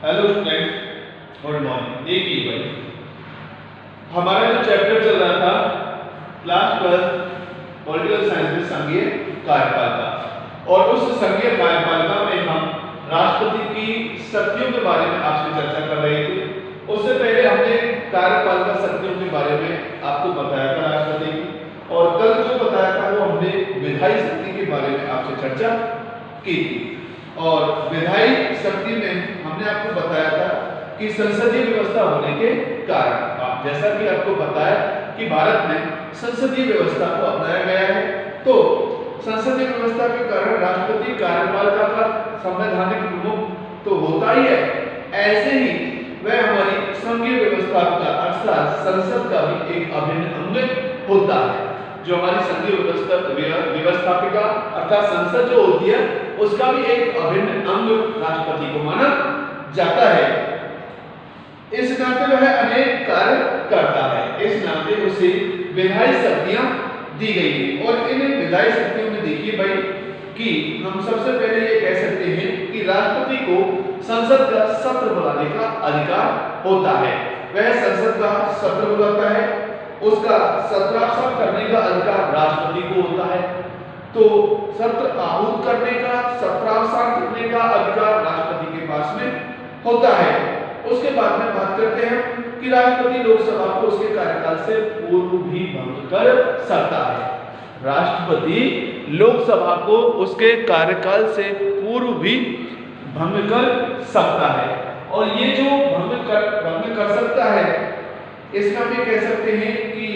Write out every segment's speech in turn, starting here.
Hello student, good morning. देखिए भाई, हमारा जो चैप्टर चल रहा था क्लास 12 पॉलिटिकल साइंस में संघीय कार्यपालिका, और उस संघीय कार्यपालिका में हम राष्ट्रपति की शक्तियों के बारे में आपसे चर्चा कर रहे थे। उससे पहले हमने कार्यपालिका शक्तियों के बारे में आपको बताया था राष्ट्रपति की, और कल जो बताया था वो हमने विधायी शक्ति के बारे में आपसे चर्चा की थी। और विधायी शक्ति में हमने आपको बताया था कि संसदीय व्यवस्था होने के कारण, जैसा कि आपको बताया कि भारत में संसदीय व्यवस्था को अपनाया गया है, तो संसदीय व्यवस्था के कारण राष्ट्रपति कार्यपालिका का संवैधानिक प्रमुख तो होता ही है, ऐसे ही वह हमारी संघीय व्यवस्था का अर्थात संसद का भी एक अभिन्न अंग होता है। जो हमारी संघीय व्यवस्थापिका अर्थात संसद जो होती है उसका भी एक अभिन्न अंग राष्ट्रपति को माना जाता है। इस नाते वह अनेक कार्य करता है, इस नाते उसे विधायी शक्तियां दी गई है। और इन विधायी शक्तियों में देखिए भाई कि हम सबसे पहले ये कह सकते हैं कि राष्ट्रपति को संसद का सत्र बुलाने का अधिकार होता है। वह संसद का सत्र बुलाता है, उसका सत्रावसान करने का अधिकार राष्ट्रपति को होता है। तो सत्र आहूत करने का, सत्रावसान करने का अधिकार राष्ट्रपति के पास में होता है। उसके बाद में बात करते हैं कि राष्ट्रपति लोकसभा को उसके कार्यकाल से पूर्व भी भंग कर सकता है। राष्ट्रपति लोकसभा को उसके कार्यकाल से पूर्व भी भंग कर सकता है। और ये जो भंग कर सकता है, इसका भी कह सकते हैं कि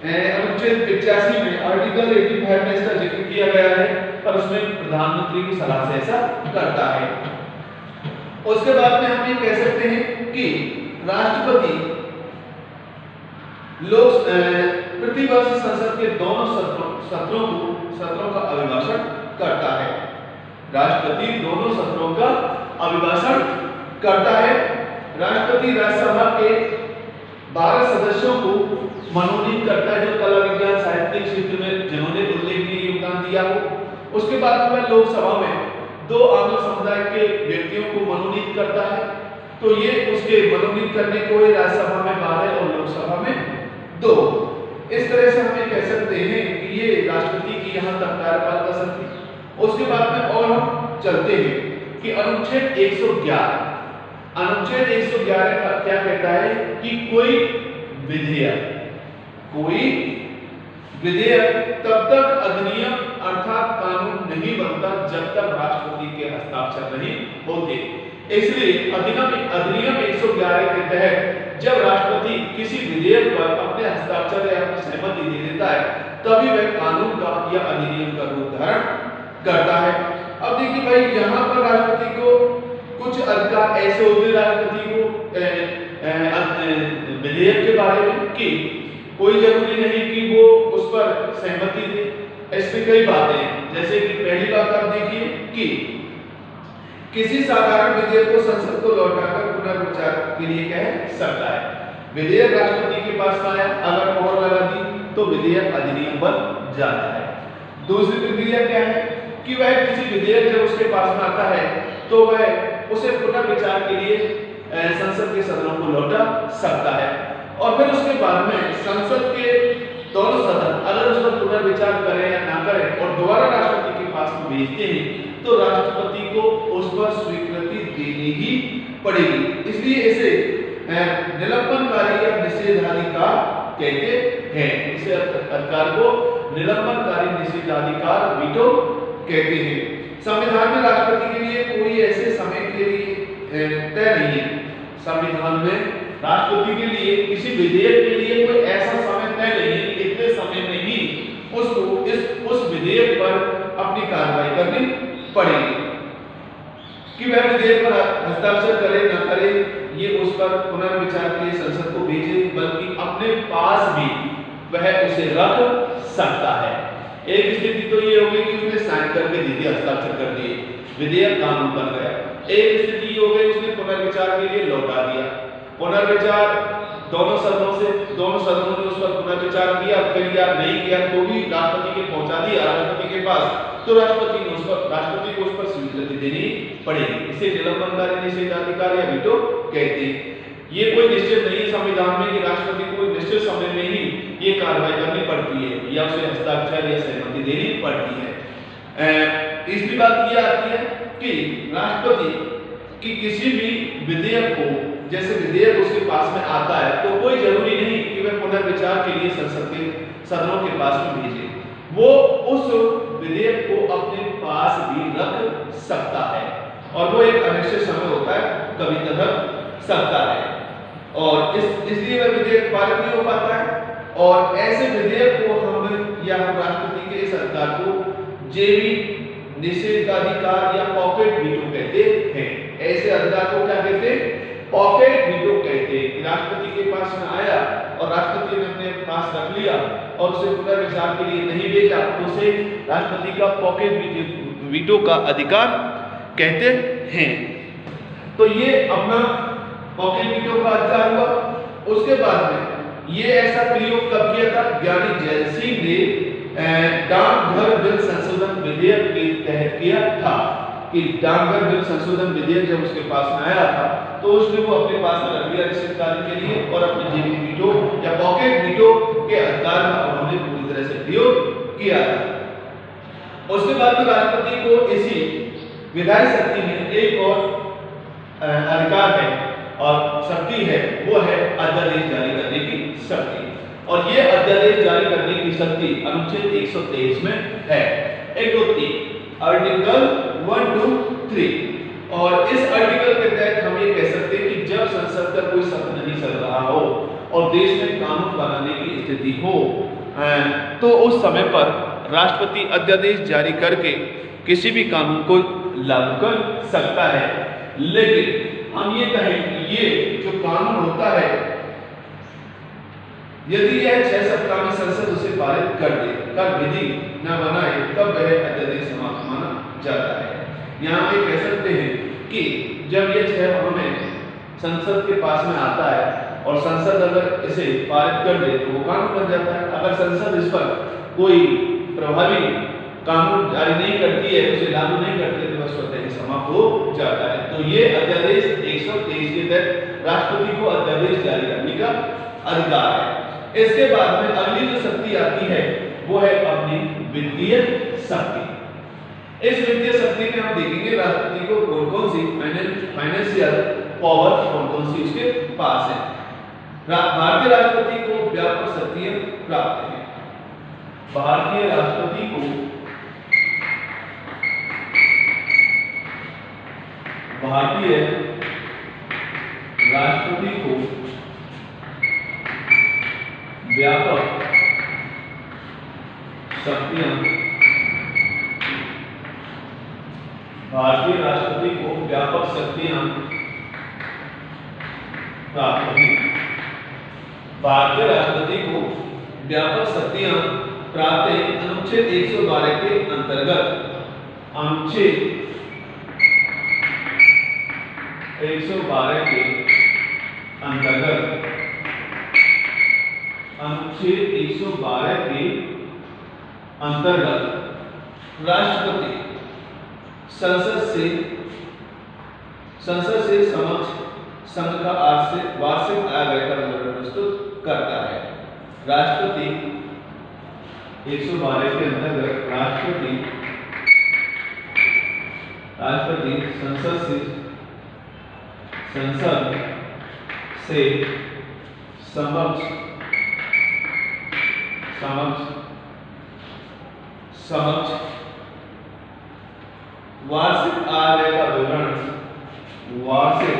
अनुच्छेद 85 में आर्टिकल 85 में इसका जिक्र किया गया है, पर उसमें प्रधानमंत्री की सलाह से ऐसा करता है। उसके बाद में हम ये कह सकते हैं कि राष्ट्रपति प्रतिवर्ष संसद के दोनों सत्रों का अभिभाषण करता है। राष्ट्रपति दोनों सत्रों का अभिभाषण करता है। राष्ट्रपति राज्यसभा के 12 सदस्यों को मनोनीत करता है, जो कला विज्ञान साहित्य क्षेत्र में जिन्होंने उल्लेखनीय योगदान दिया हो। उसके बाद में लोकसभा में 2 आंग्ल समुदाय के व्यक्तियों को मनोनीत करता है, तो ये उसके मनोनीत करने को राज्यसभा में 12 और लोकसभा में 2। इस तरह से हम ये कह सकते हैं कि ये राष्ट्रपति की यहाँ तक कार्यपालिका शक्ति। उसके बाद में और हम चलते हैं कि अनुच्छेद 111 का क्या कहता है कि कोई विधेयक तब तक अधिनियम अर्थात कानून नहीं बनता जब तक राष्ट्रपति के हस्ताक्षर नहीं होते। इसलिए अधिनियम 111 के तहत जब राष्ट्रपति किसी विधेयक पर अपने हस्ताक्षर या अपनी सहमति दे देता है, तभी वह कानून का या अधिनियम का रूप धारण करता है। अब देखिए भाई, यहाँ पर राष्ट्रपति को कुछ अधिकार ऐसे होते राष्ट्रपति को विधेयक के बारे में कि कोई जरूरी नहीं कि वो उस पर सहमति दे। इसमें कई बातें हैं, जैसे कि पहली बात आप देखिए कि किसी साधारण विधेयक को संसद को लौटाकर पुनर्विचार के लिए कह सकता है। विधेयक राष्ट्रपति के पास आया, अगर मोहर लगा दी तो विधेयक अधिनियम बन जाता है। दूसरी प्रक्रिया क्या है कि वह किसी विधेयक जब उसके पास में आता है तो वह उसे पुनर्विचार के लिए संसद के सदनों को लौटा सकता है। और फिर उसके बाद में संसद के दोनों सदन अगर उस पर पुनर्विचार करें या ना करें और दोबारा राष्ट्रपति के पास में भेजते हैं, तो राष्ट्रपति को उस पर स्वीकृति देनी ही पड़ेगी। इसलिए इसे निलंबनकारी या निषेधाधिकार कहते हैं। इसे अधिकार को निलंबनकारी निषेधाधिकार वीटो कहते हैं। संविधान में राष्ट्रपति के लिए कोई ऐसे समय के लिए तय नहीं है। संविधान में राष्ट्रपति के लिए किसी विधेयक के लिए कोई ऐसा समय तय नहीं है कि इतने समय में ही उसको उस विधेयक पर अपनी कार्रवाई करनी पड़ेगी। कि वह विधेयक पर हस्ताक्षर करे न करे, ये उस पर पुनर्विचार के लिए संसद को भेजे, बल्कि अपने पास भी वह उसे रख सकता है। एक स्थिति तो ये होगी कि उसने साइन करके दे दिया, हस्ताक्षर कर दिए, विधेयक कानून बन गया। एक स्थिति ये हो गई उसने पुनर्विचार के लिए लौटा दिया। पुनर्विचार दोनों सदनों ने उस पर पुनर्विचार किया, फिर या नहीं किया तो भी राष्ट्रपति के पहुंचा दिया राष्ट्रपति के पास, तो राष्ट्रपति को उस पर स्वीकृति देनी पड़ेगी। इसे निलंबनकारी निषेधाधिकार या वीटो कहते हैं। ये कोई निश्चित नहीं है संविधान में कि राष्ट्रपति को निश्चित समय में ही ये कार्रवाई करनी पड़ती है या उसे हस्ताक्षर या सहमति देनी पड़ती है। तीसरी बात ये आती है कि राष्ट्रपति की किसी भी विधेयक को, जैसे विधेयक उसके पास में आता है तो कोई जरूरी नहीं कि वह पुनर्विचार के लिए संसद के सदनों के पास में भेजे, वो उस विधेयक को अपने पास भी रख सकता है और वो एक अनिश्चित समय होता है, कभी तक रख सकता है और इसलिए वह विधेयक पारित नहीं हो पाता है। और ऐसे विधेयक को हम या हम राष्ट्रपति के इस अधिकार को जेबी निषेधाधिकार या पॉकेट वीटो कहते हैं। ऐसे अधिकार को क्या कहते हैं? पॉकेट वीटो कहते हैं कि राष्ट्रपति के पास में आया और राष्ट्रपति ने अपने पास रख लिया और उसे पुनर्विचार के लिए नहीं भेजा तो उसे राष्ट्रपति का पॉकेट वीटो का अधिकार कहते हैं। तो ये अपना पॉकेट वीटो का अधिकार हुआ। उसके बाद में ये ऐसा प्रयोग कब किया था? ज्ञानी जैल सिंह ने डाकघर बिल संशोधन विधेयक के तहत किया था कि डाकघर बिल संशोधन विधेयक जब उसके पास में आया था तो उसने वो अपने पास में रख लिया निश्चित कार्य के लिए और अपने जेबी वीटो या पॉकेट वीटो के अधिकार का उन्होंने पूरी तरह से प्रयोग किया था। उसके बाद में राष्ट्रपति को इसी विधायी शक्ति में एक और अधिकार है और शक्ति है, वो है अध्यादेश जारी करने की शक्ति। और ये अध्यादेश जारी करने की शक्ति अनुच्छेद 123 में है। 1, 2, 3 आर्टिकल 1, 2, 3 और इस आर्टिकल के तहत हम ये कह सकते हैं कि जब संसद का कोई सत्र नहीं चल रहा हो और देश में कानून बनाने की स्थिति हो तो उस समय पर राष्ट्रपति अध्यादेश जारी करके किसी भी कानून को लागू कर सकता है। लेकिन हम ये कहें कि ये जो कानून होता है यदि यह 6 सप्ताह में संसद उसे पारित कर दे, कर विधि न बनाए तब वह अध्यादेश समाप्त माना जाता है। यहाँ पे कह सकते हैं कि जब यह 6 माह में संसद के पास में आता है और संसद अगर इसे पारित कर दे तो वो कानून बन जाता है। अगर संसद इस पर कोई प्रभावी कानून जारी नहीं करती है, उसे लागू नहीं करती तो वह स्वतः ही समाप्त हो जाता है। तो ये अध्यादेश 123 के तहत राष्ट्रपति को अध्यादेश जारी करने का अधिकार है। इसके बाद में अगली जो शक्ति आती है वो है अपनी वित्तीय शक्ति। इस वित्तीय शक्ति में हम देखेंगे राष्ट्रपति को कौन सी फाइनेंशियल पावर कौन सी उसके पास है। भारतीय राष्ट्रपति को व्यापक शक्तियां प्राप्त है। भारतीय राष्ट्रपति को व्यापक शक्तियां भारतीय राष्ट्रपति को व्यापक शक्तियां प्राप्त हैं। भारतीय राष्ट्रपति को व्यापक शक्तियां प्राप्त हैं अनुच्छेद 112 के अंतर्गत। अनुच्छेद 112 के अंतर्गत अनुच्छेद 112 के अंतर्गत राष्ट्रपति संसद से समक्ष संघ का वार्षिक आय व्यय का विवरण प्रस्तुत करता है। राष्ट्रपति 112 के अंतर्गत राष्ट्रपति संसद से समक्ष वार्षिक आय व्यय का विवरण प्रस्तुत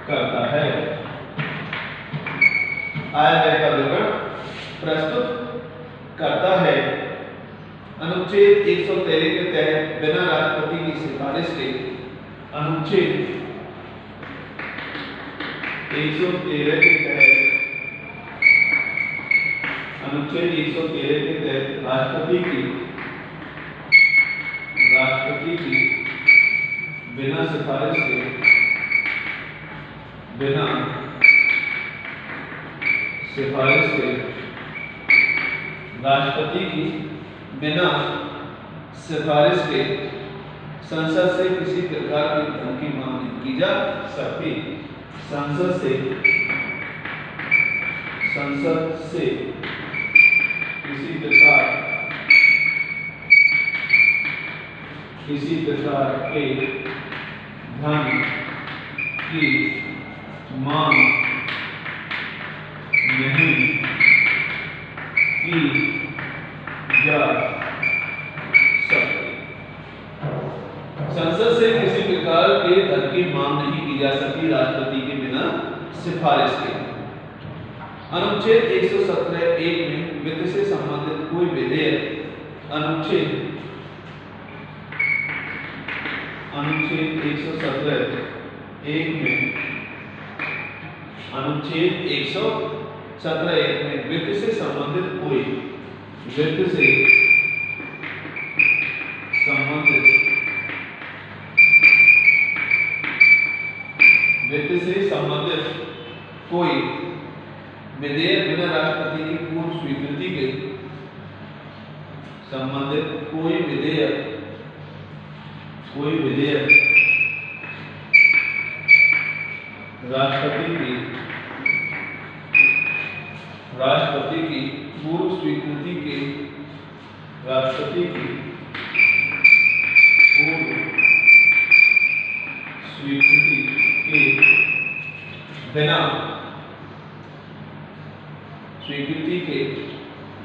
करता है। आय व्यय का विवरण प्रस्तुत करता है। अनुच्छेद 113 के तहत बिना राष्ट्रपति की सिफारिश के अनुच्छेद 113 के तहत राष्ट्रपति की बिना सिफारिश के राष्ट्रपति की बिना सिफारिश के संसद से किसी प्रकार की धन की मांग नहीं की जा सकती। संसद से किसी प्रकार के धन की मांग नहीं की जा सकती। संसद से किसी प्रकार के धन की मांग नहीं की जा सकती राष्ट्रपति के बिना सिफारिश के। अनुच्छेद 117(1) में वित्त से संबंधित कोई विधेयक अनुच्छेद 117(1) में वित्त से संबंधित कोई विधेयक बिना राष्ट्रपति की पूर्व स्वीकृति के कोई विधेयक राष्ट्रपति की पूर्व स्वीकृति के बिना स्वीकृति के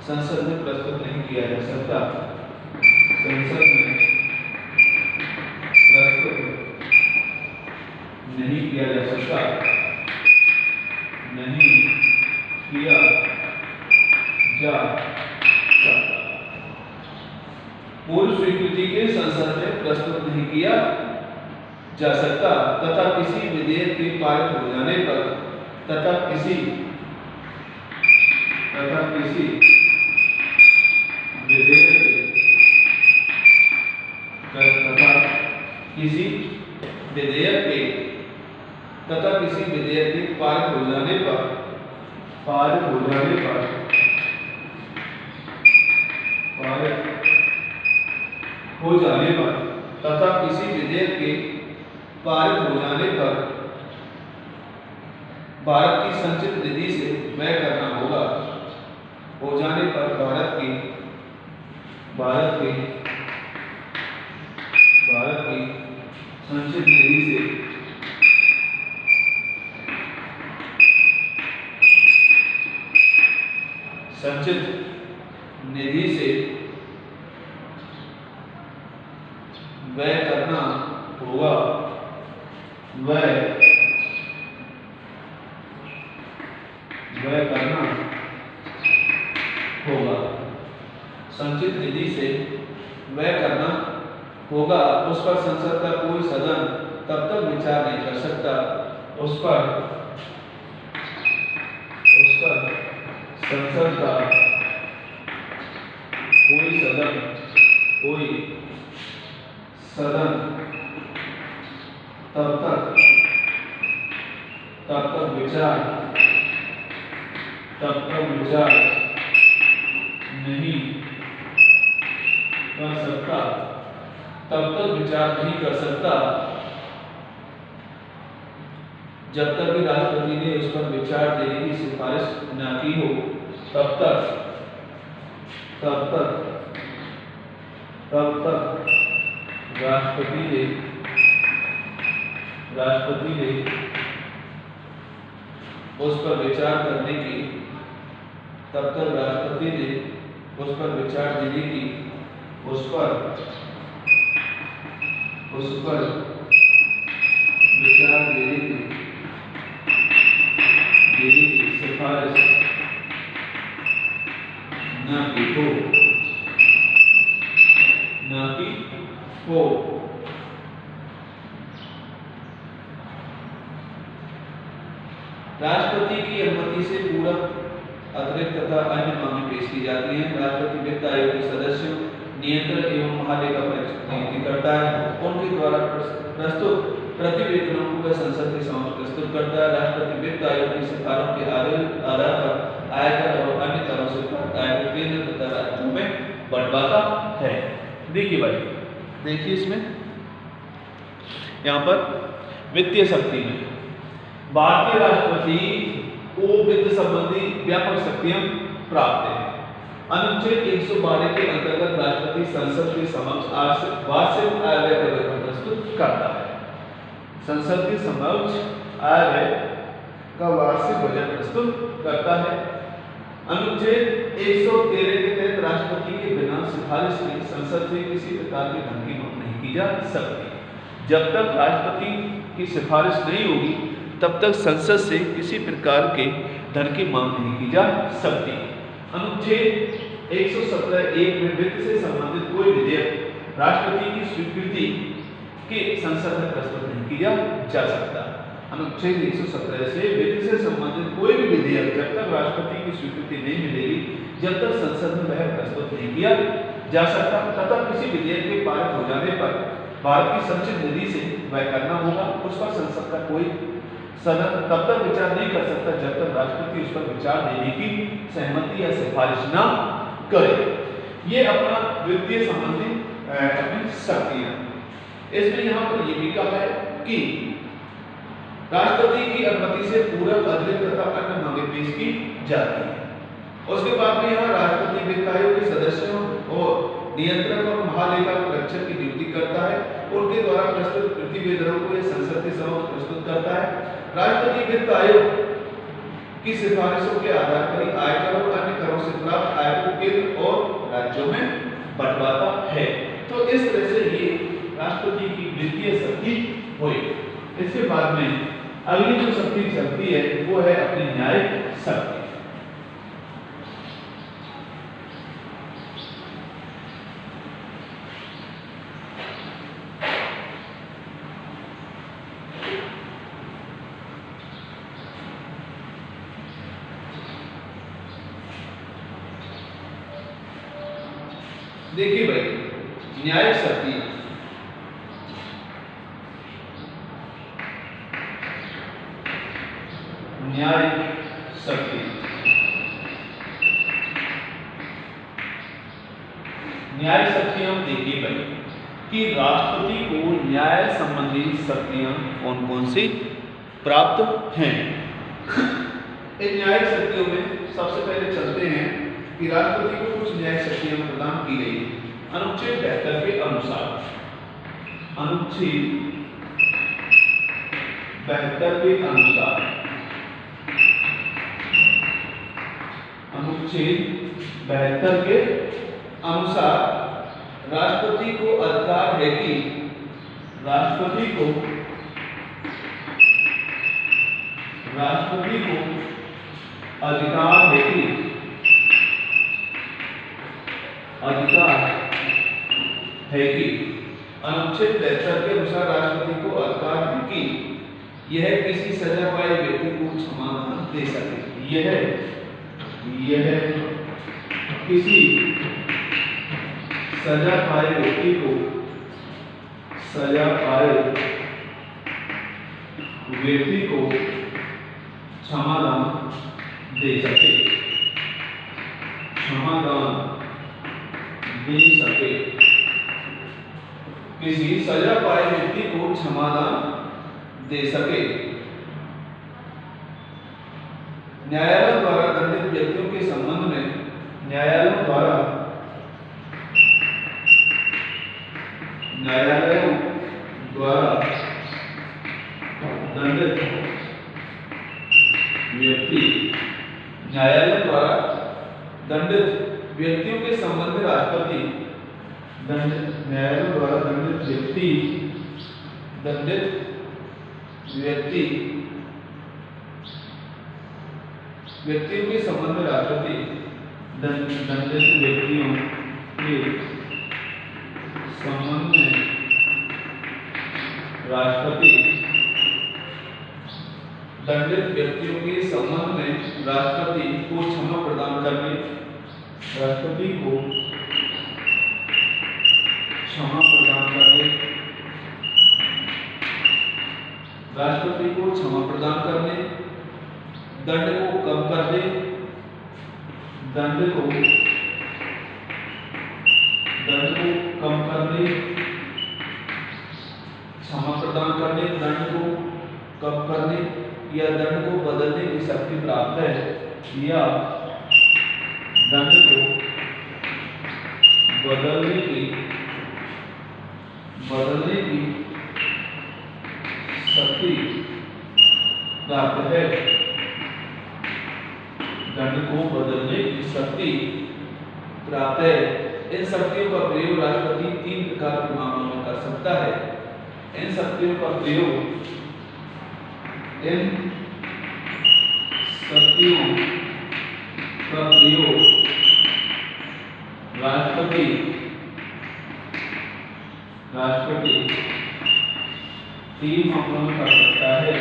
संसद में प्रस्तुत नहीं किया जा सकता। संसद में प्रस्तुत नहीं किया जा सकता। पूर्व स्वीकृति के संसद में प्रस्तुत नहीं किया जा सकता तथा किसी विधेयक के पारित हो जाने पर तथा किसी विधेयक के पारित हो जाने पर तथा किसी विधेयक के पारित हो जाने पर भारत की संचित निधि से व्यय करना होगा। हो जाने पर भारत की संचित निधि से व्यय करना होगा। संचित निधि से व्यय करना होगा। उस पर संसद का कोई सदन तब तक विचार नहीं कर सकता। उस पर संसद का कोई सदन तब तक विचार नहीं कर सकता जब तक कि राष्ट्रपति ने उस पर विचार देने की सिफारिश न की हो। तब तक राष्ट्रपति ने उस पर विचार करने की तब तक राष्ट्रपति ने उस पर विचार देने की उस पर विचार देने की सिफारिश न की हो। राष्ट्रपति की अनुमति से पूरक, अतिरिक्त तथा अन्य मांगें पेश की जाती हैं। राष्ट्रपति वित्त आयोग के सदस्यों नियंत्रक एवं महालेखा परीक्षक नियुक्ति करता है। उनके द्वारा प्रस्तुत प्रतिवेदनों को संसद के समक्ष प्रस्तुत करता है। राष्ट्रपति वित्त आयोग की सिफारिशों के आधार पर आयकर और अन्य करों से प्राप्त आय को केंद्र तथा राज्यों में बंटवाता है। देखिए भाई, देखिए इसमें यहाँ पर वित्तीय शक्ति में भारतीय राष्ट्रपति को वित्त संबंधी व्यापक शक्तियां प्राप्त है। अनुच्छेद 112 के अंतर्गत राष्ट्रपति संसद के समक्ष वार्षिक आय व्यय का प्रस्तुत करता है। संसद के समक्ष आय व्यय का वार्षिक बजट प्रस्तुत करता है। अनुच्छेद 113 के तहत राष्ट्रपति के बिना सिफारिश की संसद से किसी प्रकार की धन की मांग नहीं की जा सकती। जब तक राष्ट्रपति की सिफारिश नहीं होगी तब तक संसद से किसी प्रकार के धन की मांग नहीं की जा सकती। अनुच्छेद 117(1) में वित्त से संबंधित कोई विधेयक राष्ट्रपति की स्वीकृति के संसद में प्रस्तुत नहीं किया जा सकता। अनुच्छेद 117 से वित्त से संबंधित कोई भी विधेयक जब तक राष्ट्रपति की स्वीकृति नहीं मिलेगी, जब तक संसद में वह प्रस्तुत नहीं किया जा सकता। तथा किसी विधेयक के पारित हो जाने पर भारत की संचित निधि से वह करना होगा। उस पर संसद का कोई सदन तब तक विचार नहीं कर सकता जब तक राष्ट्रपति उस पर विचार देने की सहमति या सिफारिश न करे। ये अपना वित्तीय संबंधी अपनी शक्तियां। इसमें यहाँ पर यह भी कहा है कि राष्ट्रपति की अनुमति से पूरक, अतिरिक्त तथा अन्य मांगे पेश की जाती है। उसके बाद में यहाँ राष्ट्रपति वित्त आयोग के सदस्यों और नियंत्रक और महालेखा परीक्षक की नियुक्ति करता है। उनके द्वारा प्रस्तुत प्रतिवेदनों को यह संसद के समक्ष प्रस्तुत करता है। राष्ट्रपति वित्त आयोग की सिफारिशों के आधार पर ही आयकर और अन्य करों से प्राप्त आय को केंद्र और राज्यों में बंटवाता है। तो इस तरह से ये राष्ट्रपति की वित्तीय शक्ति हुई। इसके बाद में अगली जो शक्ति चलती है वो है अपनी न्यायिक शक्ति। देखिए भाई, न्यायिक शक्ति हम देखिए भाई कि राष्ट्रपति को न्याय संबंधी शक्तियां कौन कौन सी प्राप्त हैं। इन न्यायिक शक्तियों में सबसे पहले चलते हैं कि राष्ट्रपति को कुछ न्यायिक शक्तियां प्रदान की गई अनुच्छेद 72 के अनुसार। अनुच्छेद 72 के अनुसार राष्ट्रपति को अधिकार है कि राष्ट्रपति को अधिकार है कि अनुच्छेद 73 के अनुसार राष्ट्रपति को अधिकार है कि यह किसी सजा पाए व्यक्ति को क्षमा दे सके। यह किसी सजा पाए व्यक्ति को क्षमादान दे सके। किसी सजा पाए व्यक्ति को क्षमादान दे सके। न्यायालय द्वारा दंडित व्यक्तियों के संबंध में न्यायालयों द्वारा दंडित व्यक्तियों के संबंध में राष्ट्रपति न्यायालयों द्वारा दंडित व्यक्तियों के संबंध में राष्ट्रपति दंडित व्यक्तियों के संबंध में राष्ट्रपति दंडित व्यक्तियों के संबंध में राष्ट्रपति को क्षमा प्रदान करने क्षमा प्रदान कर दे, राष्ट्रपति को क्षमा प्रदान करने, दंड को कम कर दे, दंड को कम करने, क्षमा प्रदान करने, दंड को कम करने या दंड को बदलने की शक्ति प्राप्त है, या दंड को बदलने की शक्ति प्राप्त है, दंड को बदलने की शक्ति प्राप्त है। इन शक्तियों का प्रयोग राष्ट्रपति 3 प्रकार के मामलों में कर सकता है। इन शक्तियों का प्रयोग राष्ट्रपति 3 मामलों में कर सकता है।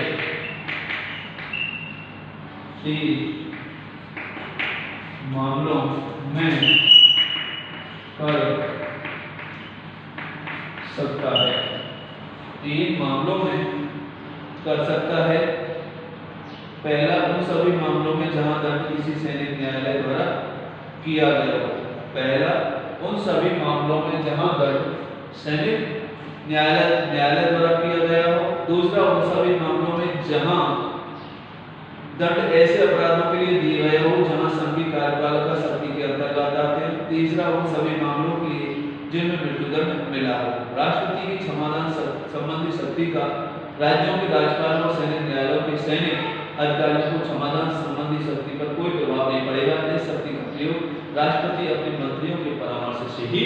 3 मामलों में कर सकता है। 3 मामलों में कर सकता है। पहला, उन सभी मामलों में जहां दंड किसी सैनिक न्यायालय द्वारा किया गया हो। पहला, उन सभी मामलों में जहां दंड सैनिक न्यायालय द्वारा किया गया हो। दूसरा, उन सभी मामलों में जहां दंड ऐसे अपराधों के लिए दिए गए हो जहां संघीय कार्यपालिका शक्ति के अंतर्गत आते हैं। तीसरा, उन सभी मामलों के लिए जिनमें मृत्युदंड मिला हो। राष्ट्रपति की क्षमादान संबंधी शक्ति का राज्यों के राज्यपाल और सैनिक न्यायालयों के सैनिक अधिकारियों को क्षमादान संबंधी शक्ति पर कोई प्रभाव नहीं पड़ेगा। इस शक्ति का प्रयोग राष्ट्रपति अपने मंत्रियों के परामर्श से ही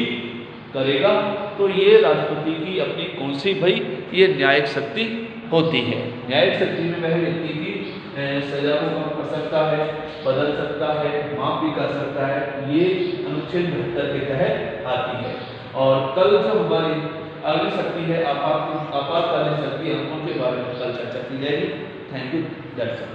करेगा। तो ये राष्ट्रपति की अपनी कौन सी भाई ये न्यायिक शक्ति होती है। न्यायिक शक्ति में वह व्यक्ति की सजा को कम कर सकता है, बदल सकता है, माफ भी कर सकता है। ये अनुच्छेद 72 के तहत आती है। और कल जो हमारी अगली शक्ति है आपातकालीन शक्ति, हम उनके बारे में कल चर्चा की जाएगी। Thank you. That's all.